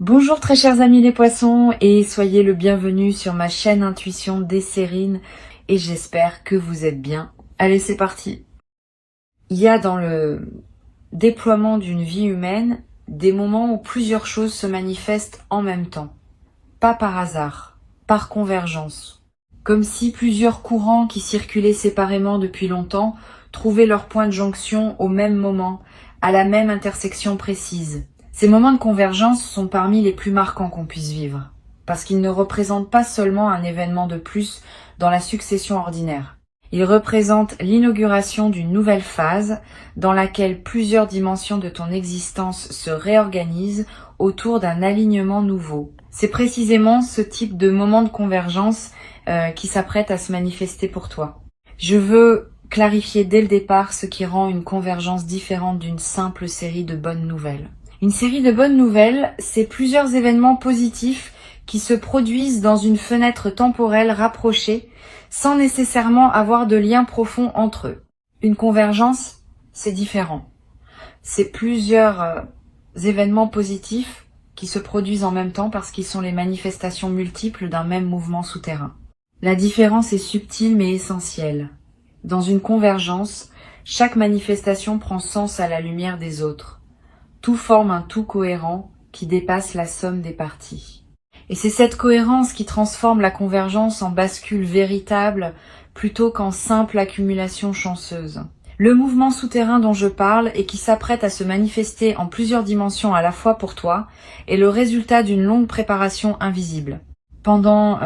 Bonjour très chers amis les poissons et soyez le bienvenu sur ma chaîne Intuition Desserine et j'espère que vous êtes bien. Allez, c'est parti. Il y a dans le déploiement d'une vie humaine des moments où plusieurs choses se manifestent en même temps. Pas par hasard, par convergence. Comme si plusieurs courants qui circulaient séparément depuis longtemps trouvaient leur point de jonction au même moment, à la même intersection précise. Ces moments de convergence sont parmi les plus marquants qu'on puisse vivre, parce qu'ils ne représentent pas seulement un événement de plus dans la succession ordinaire. Ils représentent l'inauguration d'une nouvelle phase dans laquelle plusieurs dimensions de ton existence se réorganisent autour d'un alignement nouveau. C'est précisément ce type de moment de convergence qui s'apprête à se manifester pour toi. Je veux clarifier dès le départ ce qui rend une convergence différente d'une simple série de bonnes nouvelles. Une série de bonnes nouvelles, c'est plusieurs événements positifs qui se produisent dans une fenêtre temporelle rapprochée sans nécessairement avoir de lien profond entre eux. Une convergence, c'est différent. C'est plusieurs événements positifs qui se produisent en même temps parce qu'ils sont les manifestations multiples d'un même mouvement souterrain. La différence est subtile mais essentielle. Dans une convergence, chaque manifestation prend sens à la lumière des autres. Tout forme un tout cohérent qui dépasse la somme des parties. Et c'est cette cohérence qui transforme la convergence en bascule véritable plutôt qu'en simple accumulation chanceuse. Le mouvement souterrain dont je parle et qui s'apprête à se manifester en plusieurs dimensions à la fois pour toi est le résultat d'une longue préparation invisible. Pendant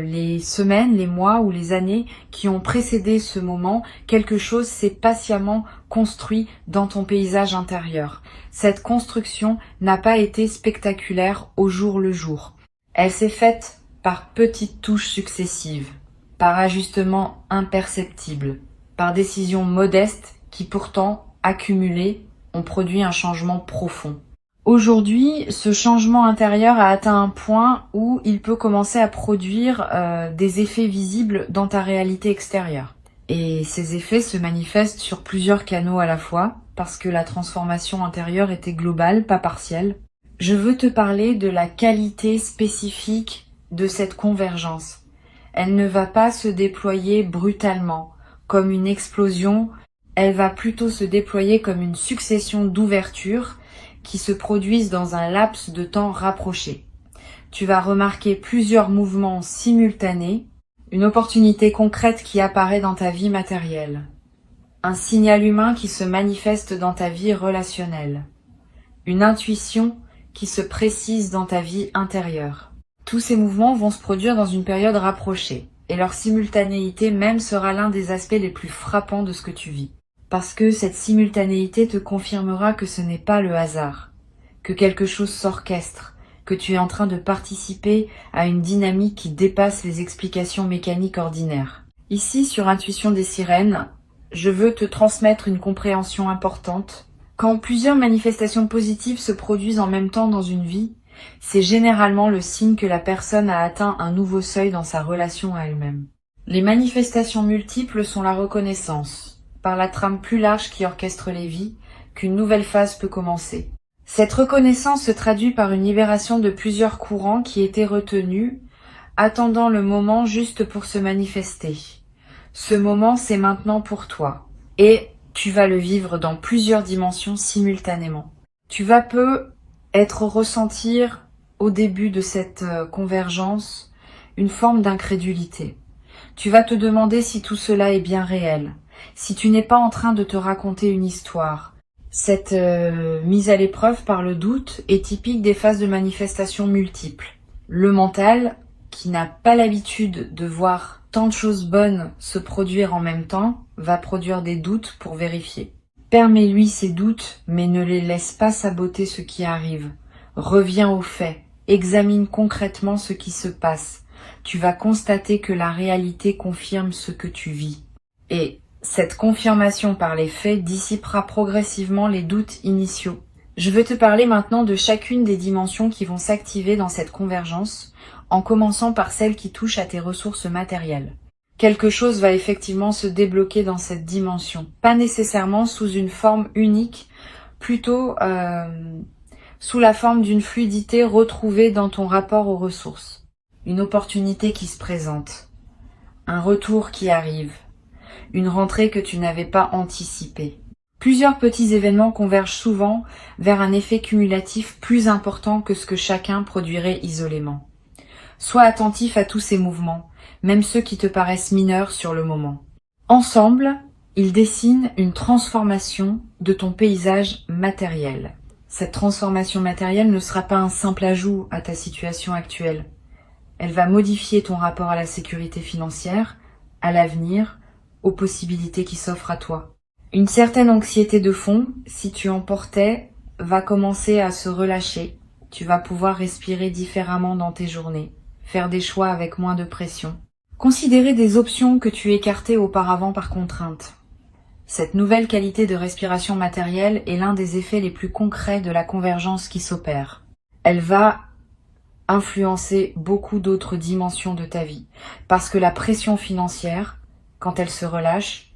les semaines, les mois ou les années qui ont précédé ce moment, quelque chose s'est patiemment construit dans ton paysage intérieur. Cette construction n'a pas été spectaculaire au jour le jour. Elle s'est faite par petites touches successives, par ajustements imperceptibles, par décisions modestes qui pourtant, accumulées, ont produit un changement profond. Aujourd'hui, ce changement intérieur a atteint un point où il peut commencer à produire des effets visibles dans ta réalité extérieure. Et ces effets se manifestent sur plusieurs canaux à la fois, parce que la transformation intérieure était globale, pas partielle. Je veux te parler de la qualité spécifique de cette convergence. Elle ne va pas se déployer brutalement, comme une explosion, elle va plutôt se déployer comme une succession d'ouvertures qui se produisent dans un laps de temps rapproché. Tu vas remarquer plusieurs mouvements simultanés, une opportunité concrète qui apparaît dans ta vie matérielle, un signal humain qui se manifeste dans ta vie relationnelle, une intuition qui se précise dans ta vie intérieure. Tous ces mouvements vont se produire dans une période rapprochée, et leur simultanéité même sera l'un des aspects les plus frappants de ce que tu vis. Parce que cette simultanéité te confirmera que ce n'est pas le hasard, que quelque chose s'orchestre, que tu es en train de participer à une dynamique qui dépasse les explications mécaniques ordinaires. Ici, sur Intuition des Sirènes, je veux te transmettre une compréhension importante. Quand plusieurs manifestations positives se produisent en même temps dans une vie, c'est généralement le signe que la personne a atteint un nouveau seuil dans sa relation à elle-même. Les manifestations multiples sont la reconnaissance, par la trame plus large qui orchestre les vies, qu'une nouvelle phase peut commencer. Cette reconnaissance se traduit par une libération de plusieurs courants qui étaient retenus, attendant le moment juste pour se manifester. Ce moment, c'est maintenant pour toi, et tu vas le vivre dans plusieurs dimensions simultanément. Tu vas ressentir au début de cette convergence une forme d'incrédulité. Tu vas te demander si tout cela est bien réel, si tu n'es pas en train de te raconter une histoire. Cette mise à l'épreuve par le doute est typique des phases de manifestation multiples. Le mental, qui n'a pas l'habitude de voir tant de choses bonnes se produire en même temps, va produire des doutes pour vérifier. Permets-lui ces doutes, mais ne les laisse pas saboter ce qui arrive. Reviens aux faits, examine concrètement ce qui se passe. Tu vas constater que la réalité confirme ce que tu vis. Et cette confirmation par les faits dissipera progressivement les doutes initiaux. Je veux te parler maintenant de chacune des dimensions qui vont s'activer dans cette convergence, en commençant par celle qui touche à tes ressources matérielles. Quelque chose va effectivement se débloquer dans cette dimension, pas nécessairement sous une forme unique, plutôt sous la forme d'une fluidité retrouvée dans ton rapport aux ressources. Une opportunité qui se présente, un retour qui arrive, une rentrée que tu n'avais pas anticipée. Plusieurs petits événements convergent souvent vers un effet cumulatif plus important que ce que chacun produirait isolément. Sois attentif à tous ces mouvements, même ceux qui te paraissent mineurs sur le moment. Ensemble, ils dessinent une transformation de ton paysage matériel. Cette transformation matérielle ne sera pas un simple ajout à ta situation actuelle. Elle va modifier ton rapport à la sécurité financière, à l'avenir, aux possibilités qui s'offrent à toi. Une certaine anxiété de fond, si tu en portais, va commencer à se relâcher. Tu vas pouvoir respirer différemment dans tes journées, faire des choix avec moins de pression. Considérer des options que tu écartais auparavant par contrainte. Cette nouvelle qualité de respiration matérielle est l'un des effets les plus concrets de la convergence qui s'opère. Elle va influencer beaucoup d'autres dimensions de ta vie, parce que la pression financière, quand elle se relâche,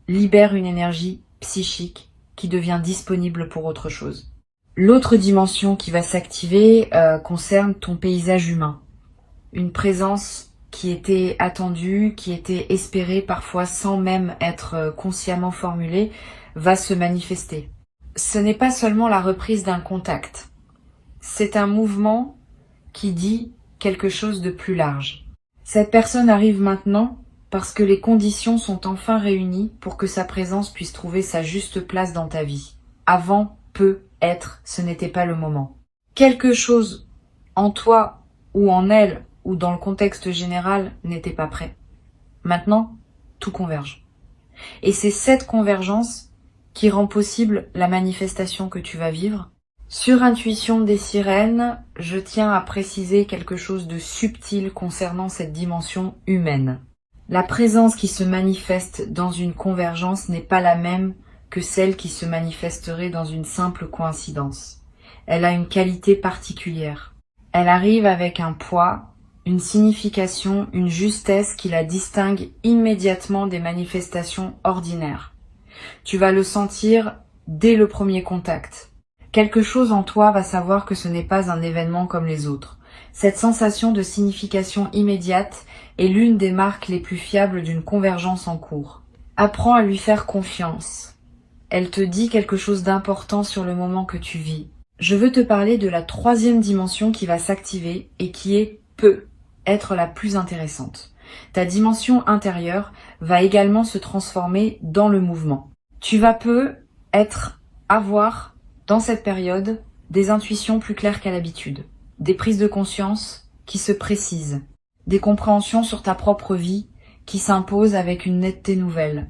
libère une énergie psychique qui devient disponible pour autre chose. L'autre dimension qui va s'activer concerne ton paysage humain. Une présence qui était attendue, qui était espérée parfois sans même être consciemment formulée, va se manifester. Ce n'est pas seulement la reprise d'un contact. C'est un mouvement qui dit quelque chose de plus large. Cette personne arrive maintenant parce que les conditions sont enfin réunies pour que sa présence puisse trouver sa juste place dans ta vie. Avant, peut être, ce n'était pas le moment. Quelque chose en toi ou en elle ou dans le contexte général n'était pas prêt. Maintenant, tout converge. Et c'est cette convergence qui rend possible la manifestation que tu vas vivre. Sur Intuition des sirènes, je tiens à préciser quelque chose de subtil concernant cette dimension humaine. La présence qui se manifeste dans une convergence n'est pas la même que celle qui se manifesterait dans une simple coïncidence. Elle a une qualité particulière. Elle arrive avec un poids, une signification, une justesse qui la distingue immédiatement des manifestations ordinaires. Tu vas le sentir dès le premier contact. Quelque chose en toi va savoir que ce n'est pas un événement comme les autres. Cette sensation de signification immédiate est l'une des marques les plus fiables d'une convergence en cours. Apprends à lui faire confiance. Elle te dit quelque chose d'important sur le moment que tu vis. Je veux te parler de la troisième dimension qui va s'activer et qui peut être la plus intéressante. Ta dimension intérieure va également se transformer dans le mouvement. Tu vas avoir dans cette période des intuitions plus claires qu'à l'habitude, des prises de conscience qui se précisent, des compréhensions sur ta propre vie qui s'imposent avec une netteté nouvelle.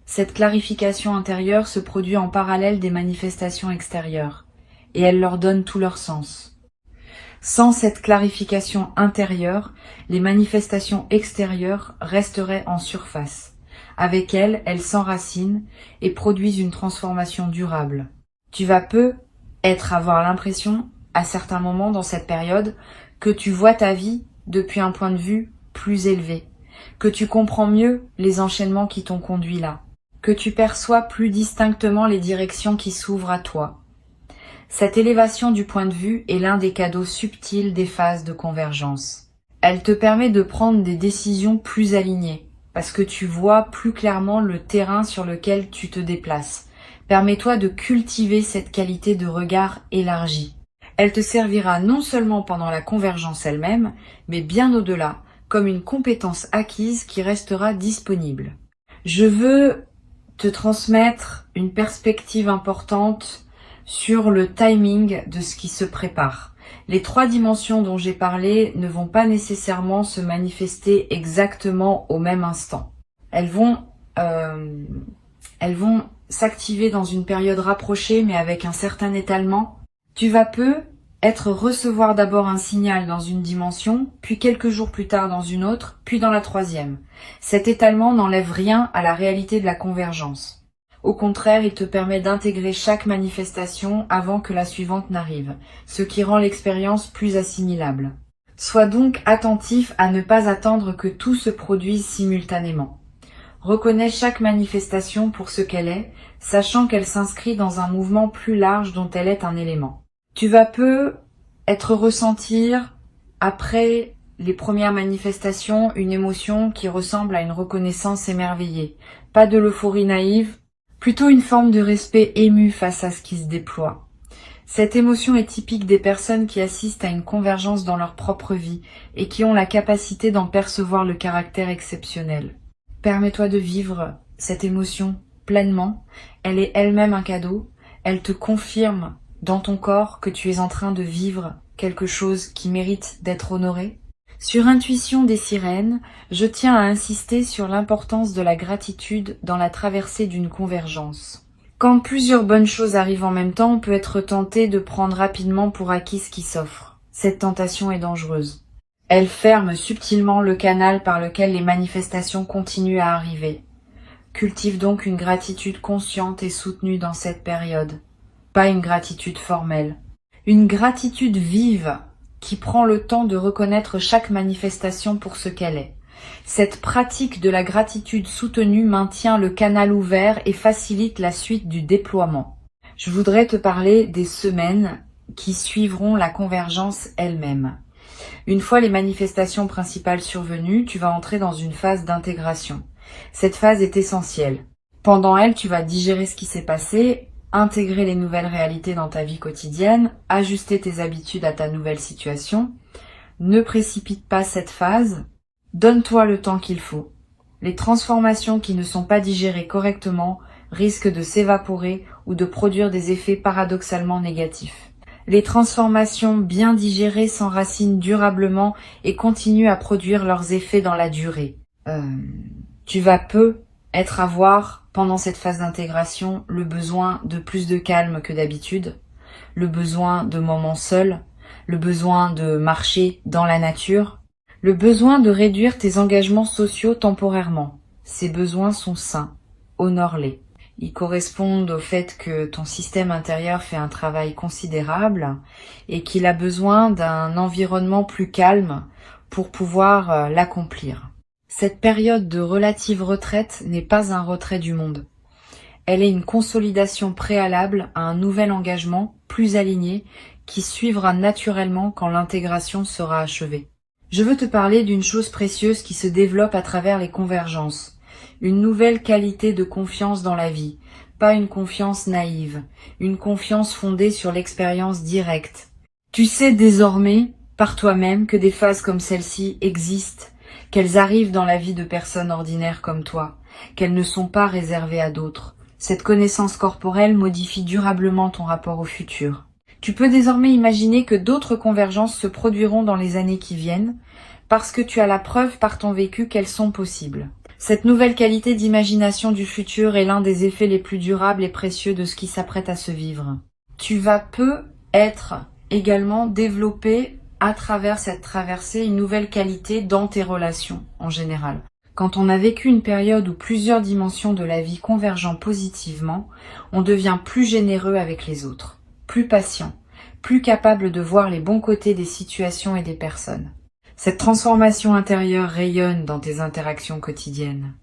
Cette clarification intérieure se produit en parallèle des manifestations extérieures, et elle leur donne tout leur sens. Sans cette clarification intérieure, les manifestations extérieures resteraient en surface. Avec elles, elles s'enracinent et produisent une transformation durable. Tu vas avoir l'impression, à certains moments dans cette période, que tu vois ta vie depuis un point de vue plus élevé, que tu comprends mieux les enchaînements qui t'ont conduit là, que tu perçois plus distinctement les directions qui s'ouvrent à toi. Cette élévation du point de vue est l'un des cadeaux subtils des phases de convergence. Elle te permet de prendre des décisions plus alignées, parce que tu vois plus clairement le terrain sur lequel tu te déplaces. Permets-toi de cultiver cette qualité de regard élargi. Elle te servira non seulement pendant la convergence elle-même, mais bien au-delà, comme une compétence acquise qui restera disponible. Je veux te transmettre une perspective importante sur le timing de ce qui se prépare. Les trois dimensions dont j'ai parlé ne vont pas nécessairement se manifester exactement au même instant. Elles vont s'activer dans une période rapprochée mais avec un certain étalement. Tu vas recevoir d'abord un signal dans une dimension, puis quelques jours plus tard dans une autre, puis dans la troisième. Cet étalement n'enlève rien à la réalité de la convergence. Au contraire, il te permet d'intégrer chaque manifestation avant que la suivante n'arrive, ce qui rend l'expérience plus assimilable. Sois donc attentif à ne pas attendre que tout se produise simultanément. Reconnais chaque manifestation pour ce qu'elle est, sachant qu'elle s'inscrit dans un mouvement plus large dont elle est un élément. Tu vas peu être ressentir, après les premières manifestations, une émotion qui ressemble à une reconnaissance émerveillée. Pas de l'euphorie naïve, plutôt une forme de respect ému face à ce qui se déploie. Cette émotion est typique des personnes qui assistent à une convergence dans leur propre vie et qui ont la capacité d'en percevoir le caractère exceptionnel. Permets-toi de vivre cette émotion pleinement. Elle est elle-même un cadeau. Elle te confirme dans ton corps que tu es en train de vivre quelque chose qui mérite d'être honoré. Sur Intuition des sirènes, je tiens à insister sur l'importance de la gratitude dans la traversée d'une convergence. Quand plusieurs bonnes choses arrivent en même temps, on peut être tenté de prendre rapidement pour acquis ce qui s'offre. Cette tentation est dangereuse. Elle ferme subtilement le canal par lequel les manifestations continuent à arriver. Cultive donc une gratitude consciente et soutenue dans cette période. Pas une gratitude formelle. Une gratitude vive qui prend le temps de reconnaître chaque manifestation pour ce qu'elle est. Cette pratique de la gratitude soutenue maintient le canal ouvert et facilite la suite du déploiement. Je voudrais te parler des semaines qui suivront la convergence elle-même. Une fois les manifestations principales survenues, tu vas entrer dans une phase d'intégration. Cette phase est essentielle. Pendant elle, tu vas digérer ce qui s'est passé, intégrer les nouvelles réalités dans ta vie quotidienne, ajuster tes habitudes à ta nouvelle situation. Ne précipite pas cette phase. Donne-toi le temps qu'il faut. Les transformations qui ne sont pas digérées correctement risquent de s'évaporer ou de produire des effets paradoxalement négatifs. Les transformations bien digérées s'enracinent durablement et continuent à produire leurs effets dans la durée. Tu vas peu être à voir pendant cette phase d'intégration le besoin de plus de calme que d'habitude, le besoin de moments seuls, le besoin de marcher dans la nature, le besoin de réduire tes engagements sociaux temporairement. Ces besoins sont sains. Honore-les. Ils correspondent au fait que ton système intérieur fait un travail considérable et qu'il a besoin d'un environnement plus calme pour pouvoir l'accomplir. Cette période de relative retraite n'est pas un retrait du monde. Elle est une consolidation préalable à un nouvel engagement plus aligné qui suivra naturellement quand l'intégration sera achevée. Je veux te parler d'une chose précieuse qui se développe à travers les convergences. Une nouvelle qualité de confiance dans la vie, pas une confiance naïve, une confiance fondée sur l'expérience directe. Tu sais désormais, par toi-même, que des phases comme celle-ci existent, qu'elles arrivent dans la vie de personnes ordinaires comme toi, qu'elles ne sont pas réservées à d'autres. Cette connaissance corporelle modifie durablement ton rapport au futur. Tu peux désormais imaginer que d'autres convergences se produiront dans les années qui viennent, parce que tu as la preuve par ton vécu qu'elles sont possibles. Cette nouvelle qualité d'imagination du futur est l'un des effets les plus durables et précieux de ce qui s'apprête à se vivre. Tu vas peu être également développé à travers cette traversée une nouvelle qualité dans tes relations en général. Quand on a vécu une période où plusieurs dimensions de la vie convergent positivement, on devient plus généreux avec les autres, plus patient, plus capable de voir les bons côtés des situations et des personnes. Cette transformation intérieure rayonne dans tes interactions quotidiennes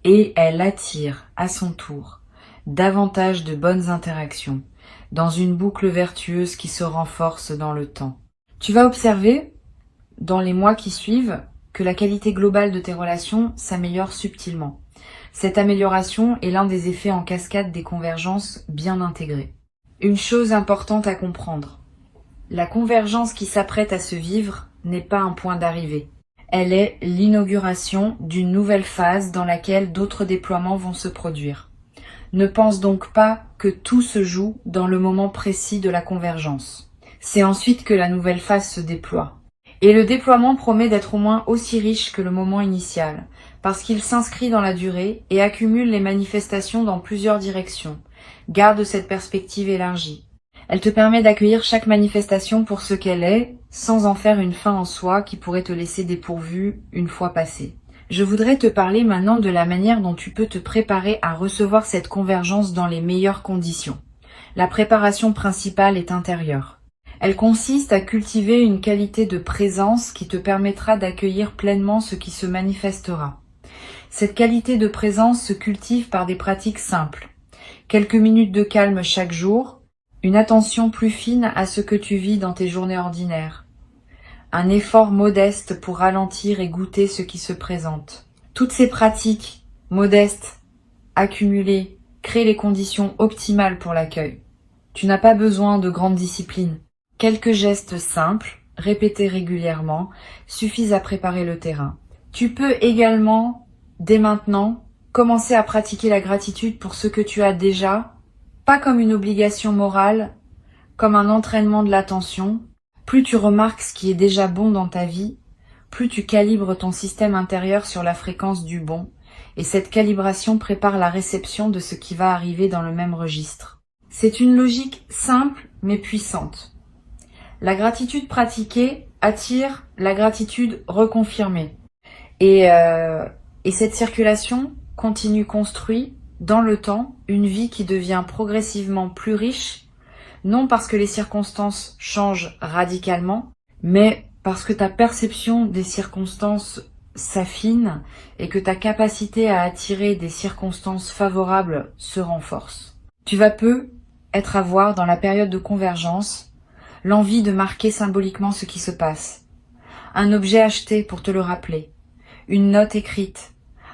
et elle attire à son tour davantage de bonnes interactions dans une boucle vertueuse qui se renforce dans le temps. Tu vas observer, dans les mois qui suivent, que la qualité globale de tes relations s'améliore subtilement. Cette amélioration est l'un des effets en cascade des convergences bien intégrées. Une chose importante à comprendre. La convergence qui s'apprête à se vivre n'est pas un point d'arrivée. Elle est l'inauguration d'une nouvelle phase dans laquelle d'autres déploiements vont se produire. Ne pense donc pas que tout se joue dans le moment précis de la convergence. C'est ensuite que la nouvelle phase se déploie. Et le déploiement promet d'être au moins aussi riche que le moment initial, parce qu'il s'inscrit dans la durée et accumule les manifestations dans plusieurs directions. Garde cette perspective élargie. Elle te permet d'accueillir chaque manifestation pour ce qu'elle est, sans en faire une fin en soi qui pourrait te laisser dépourvu une fois passée. Je voudrais te parler maintenant de la manière dont tu peux te préparer à recevoir cette convergence dans les meilleures conditions. La préparation principale est intérieure. Elle consiste à cultiver une qualité de présence qui te permettra d'accueillir pleinement ce qui se manifestera. Cette qualité de présence se cultive par des pratiques simples. Quelques minutes de calme chaque jour, une attention plus fine à ce que tu vis dans tes journées ordinaires, un effort modeste pour ralentir et goûter ce qui se présente. Toutes ces pratiques modestes, accumulées, créent les conditions optimales pour l'accueil. Tu n'as pas besoin de grande discipline. Quelques gestes simples, répétés régulièrement, suffisent à préparer le terrain. Tu peux également, dès maintenant, commencer à pratiquer la gratitude pour ce que tu as déjà, pas comme une obligation morale, comme un entraînement de l'attention. Plus tu remarques ce qui est déjà bon dans ta vie, plus tu calibres ton système intérieur sur la fréquence du bon, et cette calibration prépare la réception de ce qui va arriver dans le même registre. C'est une logique simple mais puissante. La gratitude pratiquée attire la gratitude reconfirmée. Et cette circulation continue construit dans le temps une vie qui devient progressivement plus riche, non parce que les circonstances changent radicalement, mais parce que ta perception des circonstances s'affine et que ta capacité à attirer des circonstances favorables se renforce. Tu vas peu être à voir dans la période de convergence l'envie de marquer symboliquement ce qui se passe. Un objet acheté pour te le rappeler, une note écrite,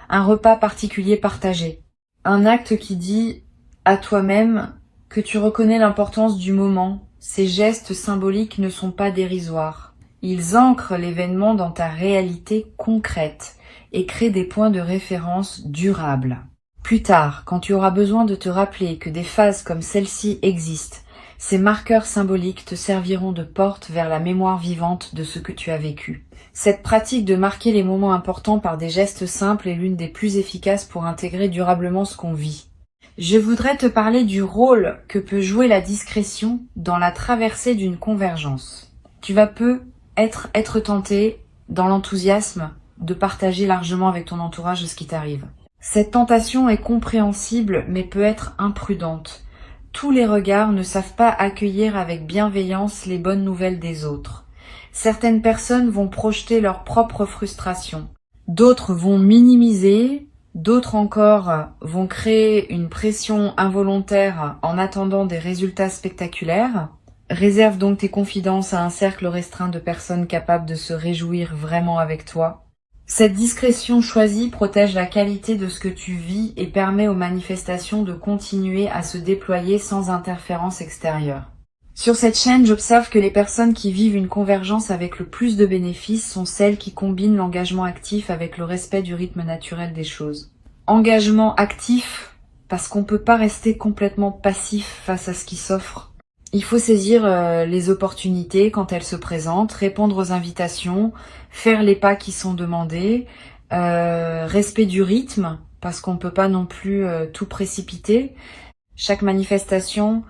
un repas particulier partagé, un acte qui dit à toi-même que tu reconnais l'importance du moment. Ces gestes symboliques ne sont pas dérisoires. Ils ancrent l'événement dans ta réalité concrète et créent des points de référence durables. Plus tard, quand tu auras besoin de te rappeler que des phases comme celle-ci existent, ces marqueurs symboliques te serviront de porte vers la mémoire vivante de ce que tu as vécu. Cette pratique de marquer les moments importants par des gestes simples est l'une des plus efficaces pour intégrer durablement ce qu'on vit. Je voudrais te parler du rôle que peut jouer la discrétion dans la traversée d'une convergence. Tu vas peu être tenté, dans l'enthousiasme, de partager largement avec ton entourage ce qui t'arrive. Cette tentation est compréhensible mais peut être imprudente. Tous les regards ne savent pas accueillir avec bienveillance les bonnes nouvelles des autres. Certaines personnes vont projeter leur propre frustration. D'autres vont minimiser, d'autres encore vont créer une pression involontaire en attendant des résultats spectaculaires. Réserve donc tes confidences à un cercle restreint de personnes capables de se réjouir vraiment avec toi. Cette discrétion choisie protège la qualité de ce que tu vis et permet aux manifestations de continuer à se déployer sans interférence extérieure. Sur cette chaîne, j'observe que les personnes qui vivent une convergence avec le plus de bénéfices sont celles qui combinent l'engagement actif avec le respect du rythme naturel des choses. Engagement actif, parce qu'on ne peut pas rester complètement passif face à ce qui s'offre. Il faut saisir les opportunités quand elles se présentent, répondre aux invitations, faire les pas qui sont demandés, respect du rythme, parce qu'on ne peut pas non plus tout précipiter. Chaque manifestation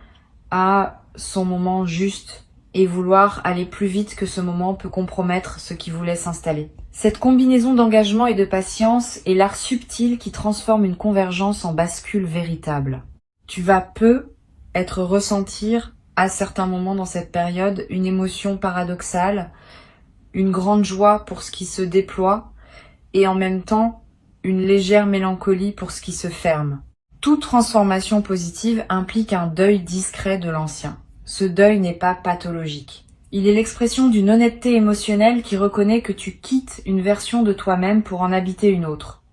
a son moment juste et vouloir aller plus vite que ce moment peut compromettre ce qui voulait s'installer. Cette combinaison d'engagement et de patience est l'art subtil qui transforme une convergence en bascule véritable. Tu vas peu ressentir à certains moments dans cette période une émotion paradoxale, une grande joie pour ce qui se déploie et en même temps une légère mélancolie pour ce qui se ferme. Toute transformation positive implique un deuil discret de l'ancien. Ce deuil n'est pas pathologique. Il est l'expression d'une honnêteté émotionnelle qui reconnaît que tu quittes une version de toi-même pour en habiter une autre.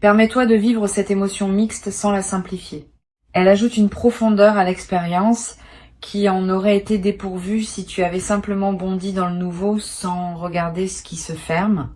Permets-toi de vivre cette émotion mixte sans la simplifier. Elle ajoute une profondeur à l'expérience qui en aurait été dépourvue si tu avais simplement bondi dans le nouveau sans regarder ce qui se ferme.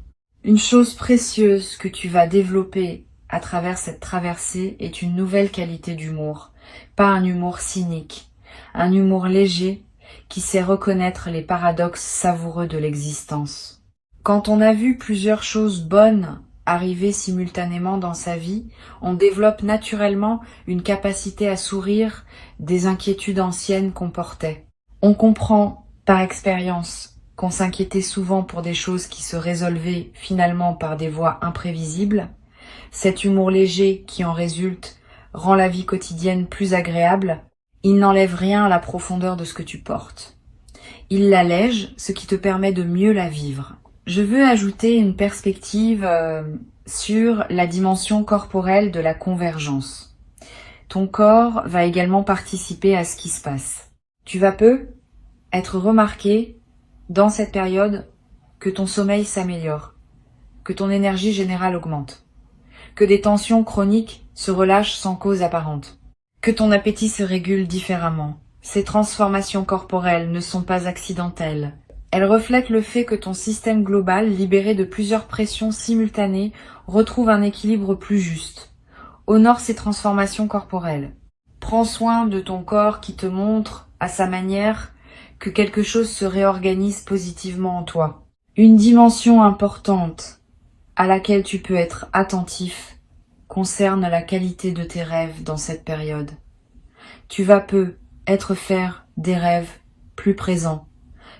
Une chose précieuse que tu vas développer à travers cette traversée est une nouvelle qualité d'humour, pas un humour cynique, un humour léger qui sait reconnaître les paradoxes savoureux de l'existence. Quand on a vu plusieurs choses bonnes arriver simultanément dans sa vie, on développe naturellement une capacité à sourire des inquiétudes anciennes qu'on portait. On comprend par expérience qu'on s'inquiétait souvent pour des choses qui se résolvaient finalement par des voies imprévisibles. Cet humour léger qui en résulte rend la vie quotidienne plus agréable. Il n'enlève rien à la profondeur de ce que tu portes. Il l'allège, ce qui te permet de mieux la vivre. Je veux ajouter une perspective sur la dimension corporelle de la convergence. Ton corps va également participer à ce qui se passe. Tu vas peu être remarqué dans cette période que ton sommeil s'améliore, que ton énergie générale augmente, que des tensions chroniques se relâchent sans cause apparente, que ton appétit se régule différemment. Ces transformations corporelles ne sont pas accidentelles. Elles reflètent le fait que ton système global, libéré de plusieurs pressions simultanées, retrouve un équilibre plus juste. Honore ces transformations corporelles. Prends soin de ton corps qui te montre, à sa manière, que quelque chose se réorganise positivement en toi. Une dimension importante à laquelle tu peux être attentif concerne la qualité de tes rêves dans cette période. Tu vas peu faire des rêves plus présents,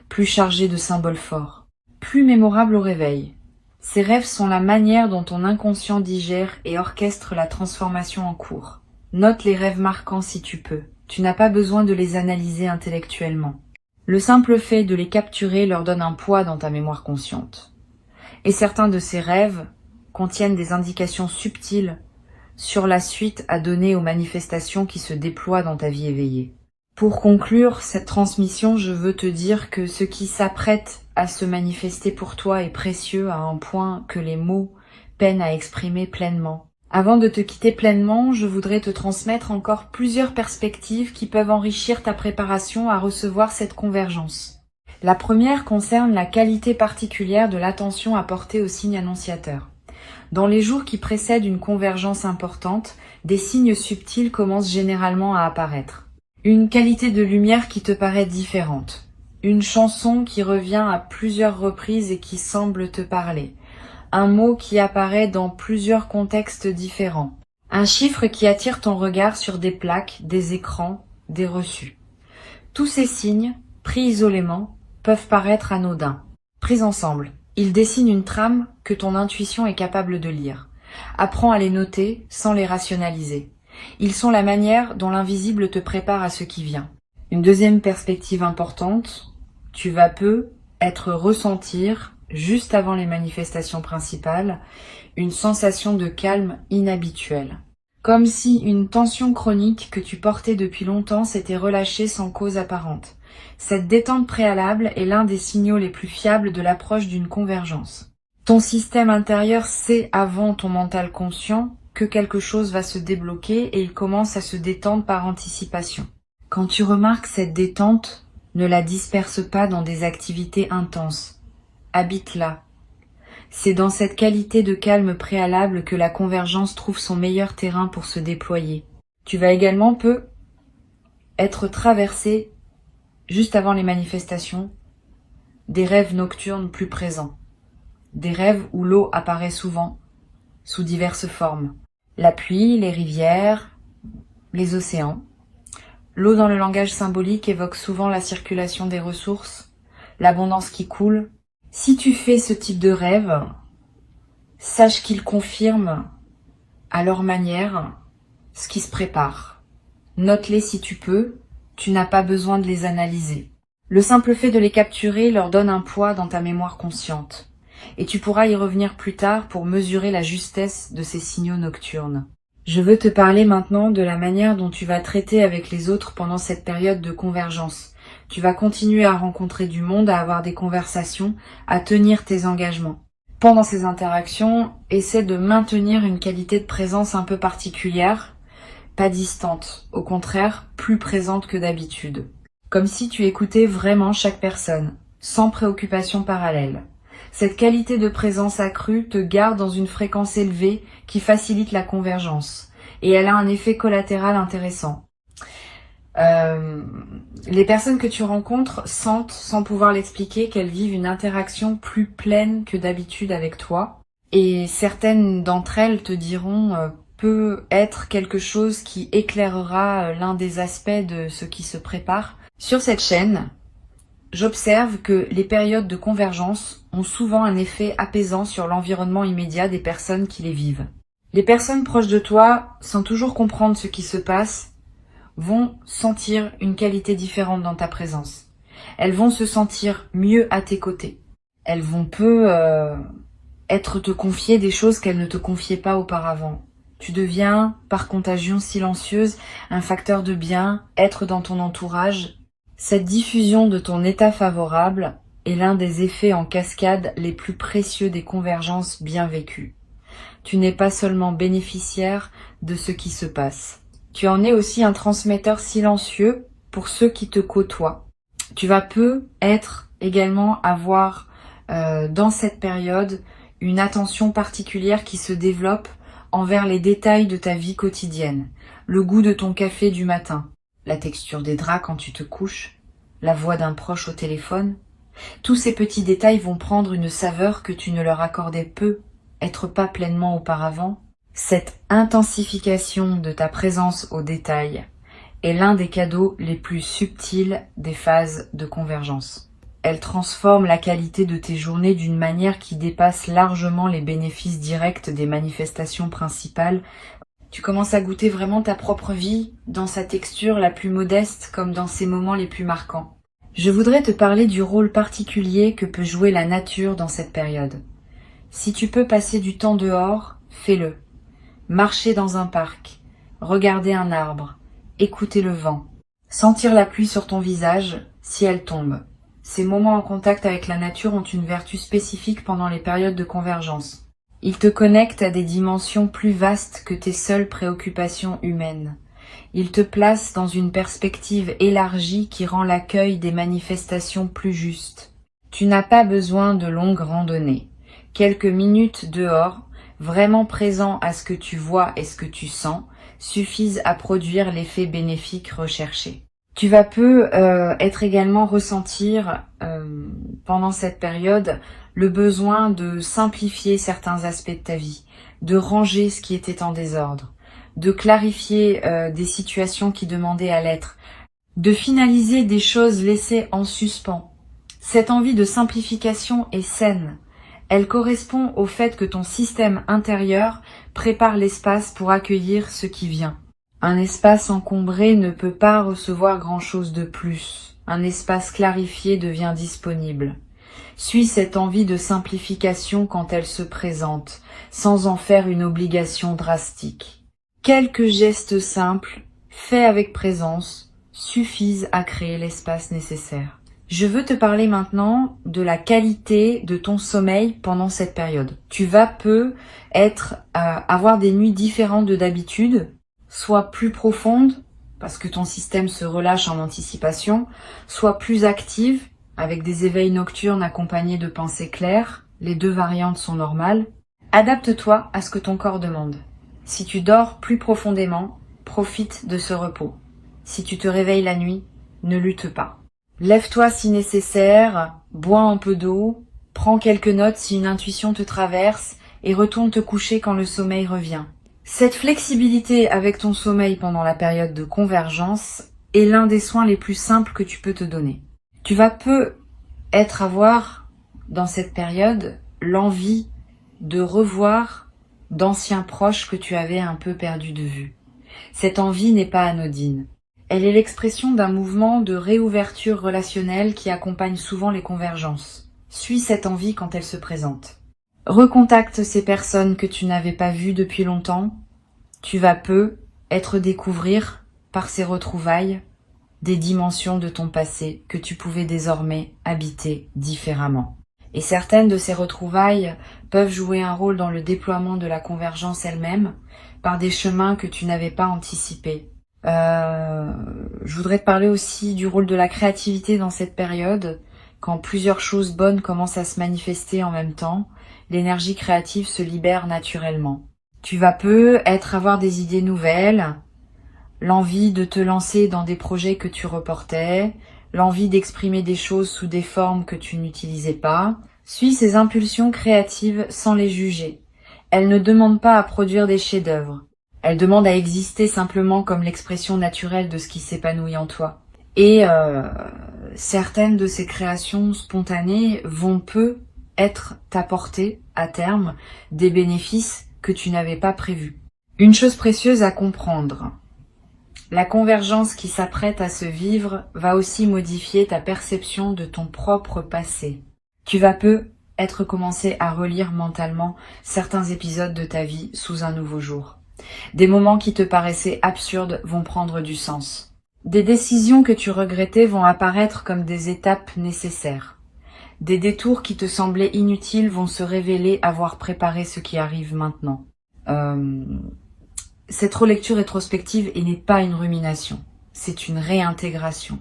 plus chargés de symboles forts, plus mémorables au réveil. Ces rêves sont la manière dont ton inconscient digère et orchestre la transformation en cours. Note les rêves marquants si tu peux. Tu n'as pas besoin de les analyser intellectuellement. Le simple fait de les capturer leur donne un poids dans ta mémoire consciente. Et certains de ces rêves contiennent des indications subtiles sur la suite à donner aux manifestations qui se déploient dans ta vie éveillée. Pour conclure cette transmission, je veux te dire que ce qui s'apprête à se manifester pour toi est précieux à un point que les mots peinent à exprimer pleinement. Avant de te quitter pleinement, je voudrais te transmettre encore plusieurs perspectives qui peuvent enrichir ta préparation à recevoir cette convergence. La première concerne la qualité particulière de l'attention apportée aux signes annonciateurs. Dans les jours qui précèdent une convergence importante, des signes subtils commencent généralement à apparaître. Une qualité de lumière qui te paraît différente. Une chanson qui revient à plusieurs reprises et qui semble te parler. Un mot qui apparaît dans plusieurs contextes différents. Un chiffre qui attire ton regard sur des plaques, des écrans, des reçus. Tous ces signes, pris isolément, peuvent paraître anodins. Pris ensemble, ils dessinent une trame que ton intuition est capable de lire. Apprends à les noter sans les rationaliser. Ils sont la manière dont l'invisible te prépare à ce qui vient. Une deuxième perspective importante, tu vas peu ressentir, juste avant les manifestations principales, une sensation de calme inhabituelle. Comme si une tension chronique que tu portais depuis longtemps s'était relâchée sans cause apparente. Cette détente préalable est l'un des signaux les plus fiables de l'approche d'une convergence. Ton système intérieur sait avant ton mental conscient que quelque chose va se débloquer et il commence à se détendre par anticipation. Quand tu remarques cette détente, ne la disperse pas dans des activités intenses. Habite-la. C'est dans cette qualité de calme préalable que la convergence trouve son meilleur terrain pour se déployer. Tu vas également peu être traversé, juste avant les manifestations, des rêves nocturnes plus présents. Des rêves où l'eau apparaît souvent, sous diverses formes. La pluie, les rivières, les océans. L'eau dans le langage symbolique évoque souvent la circulation des ressources, l'abondance qui coule. Si tu fais ce type de rêve, sache qu'ils confirment, à leur manière, ce qui se prépare. Note-les si tu peux, tu n'as pas besoin de les analyser. Le simple fait de les capturer leur donne un poids dans ta mémoire consciente. Et tu pourras y revenir plus tard pour mesurer la justesse de ces signaux nocturnes. Je veux te parler maintenant de la manière dont tu vas traiter avec les autres pendant cette période de convergence. Tu vas continuer à rencontrer du monde, à avoir des conversations, à tenir tes engagements. Pendant ces interactions, essaie de maintenir une qualité de présence un peu particulière, pas distante, au contraire, plus présente que d'habitude. Comme si tu écoutais vraiment chaque personne, sans préoccupation parallèle. Cette qualité de présence accrue te garde dans une fréquence élevée qui facilite la convergence. Et elle a un effet collatéral intéressant. Les personnes que tu rencontres sentent, sans pouvoir l'expliquer, qu'elles vivent une interaction plus pleine que d'habitude avec toi. Et certaines d'entre elles te diront peut être quelque chose qui éclairera l'un des aspects de ce qui se prépare. Sur cette chaîne, j'observe que les périodes de convergence ont souvent un effet apaisant sur l'environnement immédiat des personnes qui les vivent. Les personnes proches de toi, sans toujours comprendre ce qui se passe, vont sentir une qualité différente dans ta présence. Elles vont se sentir mieux à tes côtés. Elles vont te confier des choses qu'elles ne te confiaient pas auparavant. Tu deviens, par contagion silencieuse, un facteur de bien, être dans ton entourage. Cette diffusion de ton état favorable est l'un des effets en cascade les plus précieux des convergences bien vécues. Tu n'es pas seulement bénéficiaire de ce qui se passe. Tu en es aussi un transmetteur silencieux pour ceux qui te côtoient. Tu vas également avoir dans cette période une attention particulière qui se développe envers les détails de ta vie quotidienne. Le goût de ton café du matin, la texture des draps quand tu te couches, la voix d'un proche au téléphone. Tous ces petits détails vont prendre une saveur que tu ne leur accordais peut-être pas pleinement auparavant. Cette intensification de ta présence aux détails est l'un des cadeaux les plus subtils des phases de convergence. Elle transforme la qualité de tes journées d'une manière qui dépasse largement les bénéfices directs des manifestations principales. Tu commences à goûter vraiment ta propre vie dans sa texture la plus modeste comme dans ses moments les plus marquants. Je voudrais te parler du rôle particulier que peut jouer la nature dans cette période. Si tu peux passer du temps dehors, fais-le. Marcher dans un parc, regarder un arbre, écouter le vent, sentir la pluie sur ton visage si elle tombe. Ces moments en contact avec la nature ont une vertu spécifique pendant les périodes de convergence. Ils te connectent à des dimensions plus vastes que tes seules préoccupations humaines. Ils te placent dans une perspective élargie qui rend l'accueil des manifestations plus juste. Tu n'as pas besoin de longues randonnées. Quelques minutes dehors, vraiment présent à ce que tu vois et ce que tu sens, suffisent à produire l'effet bénéfique recherché. Tu vas être également ressentir pendant cette période le besoin de simplifier certains aspects de ta vie, de ranger ce qui était en désordre, de clarifier des situations qui demandaient à l'être, de finaliser des choses laissées en suspens. Cette envie de simplification est saine. Elle correspond au fait que ton système intérieur prépare l'espace pour accueillir ce qui vient. Un espace encombré ne peut pas recevoir grand-chose de plus. Un espace clarifié devient disponible. Suis cette envie de simplification quand elle se présente, sans en faire une obligation drastique. Quelques gestes simples, faits avec présence, suffisent à créer l'espace nécessaire. Je veux te parler maintenant de la qualité de ton sommeil pendant cette période. Tu vas avoir des nuits différentes de d'habitude, soit plus profondes, parce que ton système se relâche en anticipation, soit plus active, avec des éveils nocturnes accompagnés de pensées claires. Les deux variantes sont normales. Adapte-toi à ce que ton corps demande. Si tu dors plus profondément, profite de ce repos. Si tu te réveilles la nuit, ne lutte pas. Lève-toi si nécessaire, bois un peu d'eau, prends quelques notes si une intuition te traverse et retourne te coucher quand le sommeil revient. Cette flexibilité avec ton sommeil pendant la période de convergence est l'un des soins les plus simples que tu peux te donner. Tu vas avoir dans cette période l'envie de revoir d'anciens proches que tu avais un peu perdus de vue. Cette envie n'est pas anodine. Elle est l'expression d'un mouvement de réouverture relationnelle qui accompagne souvent les convergences. Suis cette envie quand elle se présente. Recontacte ces personnes que tu n'avais pas vues depuis longtemps. Tu vas découvrir, par ces retrouvailles, des dimensions de ton passé que tu pouvais désormais habiter différemment. Et certaines de ces retrouvailles peuvent jouer un rôle dans le déploiement de la convergence elle-même, par des chemins que tu n'avais pas anticipés. Je voudrais te parler aussi du rôle de la créativité dans cette période. Quand plusieurs choses bonnes commencent à se manifester en même temps, l'énergie créative se libère naturellement. Tu vas avoir des idées nouvelles, l'envie de te lancer dans des projets que tu reportais, l'envie d'exprimer des choses sous des formes que tu n'utilisais pas. Suis ces impulsions créatives sans les juger. Elles ne demandent pas à produire des chefs-d'œuvre. Elles demandent à exister simplement comme l'expression naturelle de ce qui s'épanouit en toi. Et certaines de ces créations spontanées vont t'apporter à terme des bénéfices que tu n'avais pas prévus. Une chose précieuse à comprendre. La convergence qui s'apprête à se vivre va aussi modifier ta perception de ton propre passé. Tu vas commencer à relire mentalement certains épisodes de ta vie sous un nouveau jour. Des moments qui te paraissaient absurdes vont prendre du sens. Des décisions que tu regrettais vont apparaître comme des étapes nécessaires. Des détours qui te semblaient inutiles vont se révéler avoir préparé ce qui arrive maintenant. Cette relecture rétrospective n'est pas une rumination, c'est une réintégration.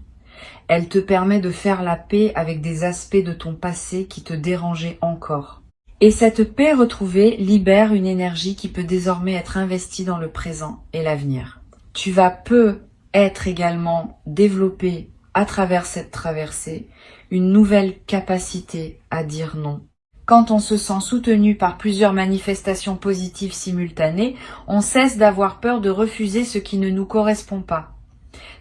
Elle te permet de faire la paix avec des aspects de ton passé qui te dérangeaient encore. Et cette paix retrouvée libère une énergie qui peut désormais être investie dans le présent et l'avenir. Tu vas peut-être également développer à travers cette traversée une nouvelle capacité à dire non. Quand on se sent soutenu par plusieurs manifestations positives simultanées, on cesse d'avoir peur de refuser ce qui ne nous correspond pas.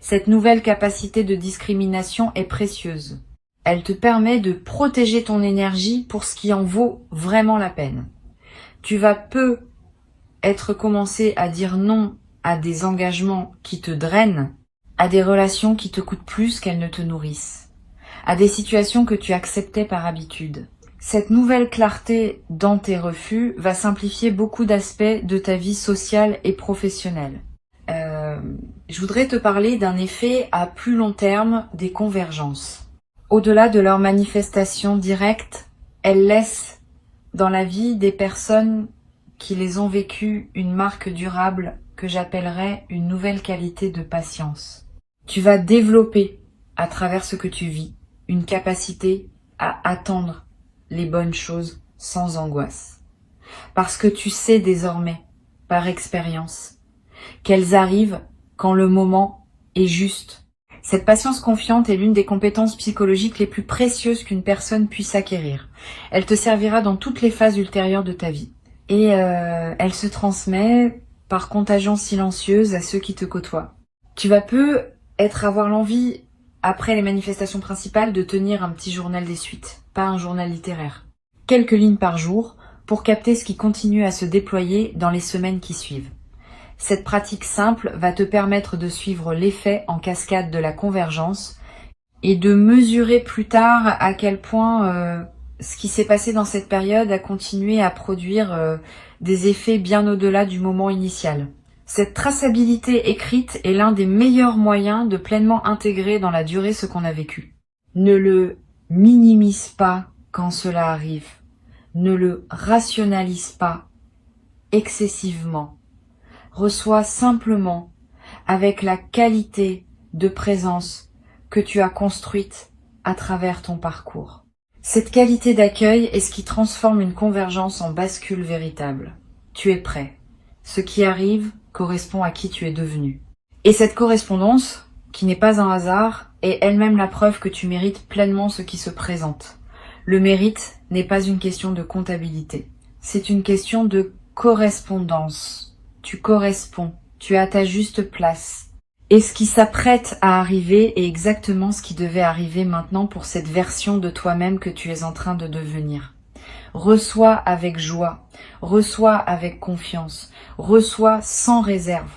Cette nouvelle capacité de discrimination est précieuse. Elle te permet de protéger ton énergie pour ce qui en vaut vraiment la peine. Tu vas peut-être commencer à dire non à des engagements qui te drainent, à des relations qui te coûtent plus qu'elles ne te nourrissent, à des situations que tu acceptais par habitude. Cette nouvelle clarté dans tes refus va simplifier beaucoup d'aspects de ta vie sociale et professionnelle. Je voudrais te parler d'un effet à plus long terme des convergences. Au-delà de leur manifestation directe, elles laissent dans la vie des personnes qui les ont vécues une marque durable que j'appellerais une nouvelle qualité de patience. Tu vas développer, à travers ce que tu vis, une capacité à attendre les bonnes choses sans angoisse. Parce que tu sais désormais, par expérience, qu'elles arrivent quand le moment est juste. Cette patience confiante est l'une des compétences psychologiques les plus précieuses qu'une personne puisse acquérir. Elle te servira dans toutes les phases ultérieures de ta vie. Et elle se transmet par contagion silencieuse à ceux qui te côtoient. Tu vas peut-être avoir l'envie, après les manifestations principales, de tenir un petit journal des suites, pas un journal littéraire. Quelques lignes par jour pour capter ce qui continue à se déployer dans les semaines qui suivent. Cette pratique simple va te permettre de suivre l'effet en cascade de la convergence et de mesurer plus tard à quel point ce qui s'est passé dans cette période a continué à produire des effets bien au-delà du moment initial. Cette traçabilité écrite est l'un des meilleurs moyens de pleinement intégrer dans la durée ce qu'on a vécu. Ne le minimise pas quand cela arrive. Ne le rationalise pas excessivement. Reçois simplement avec la qualité de présence que tu as construite à travers ton parcours. Cette qualité d'accueil est ce qui transforme une convergence en bascule véritable. Tu es prêt. Ce qui arrive correspond à qui tu es devenu. Et cette correspondance, qui n'est pas un hasard, est elle-même la preuve que tu mérites pleinement ce qui se présente. Le mérite n'est pas une question de comptabilité. C'est une question de correspondance. Tu corresponds, tu es à ta juste place. Et ce qui s'apprête à arriver est exactement ce qui devait arriver maintenant pour cette version de toi-même que tu es en train de devenir. Reçois avec joie, reçois avec confiance, reçois sans réserve.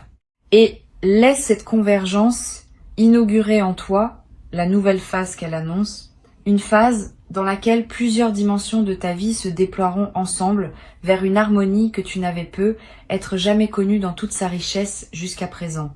Et laisse cette convergence inaugurer en toi la nouvelle phase qu'elle annonce, une phase dans laquelle plusieurs dimensions de ta vie se déploieront ensemble vers une harmonie que tu n'avais peut-être jamais connue dans toute sa richesse jusqu'à présent.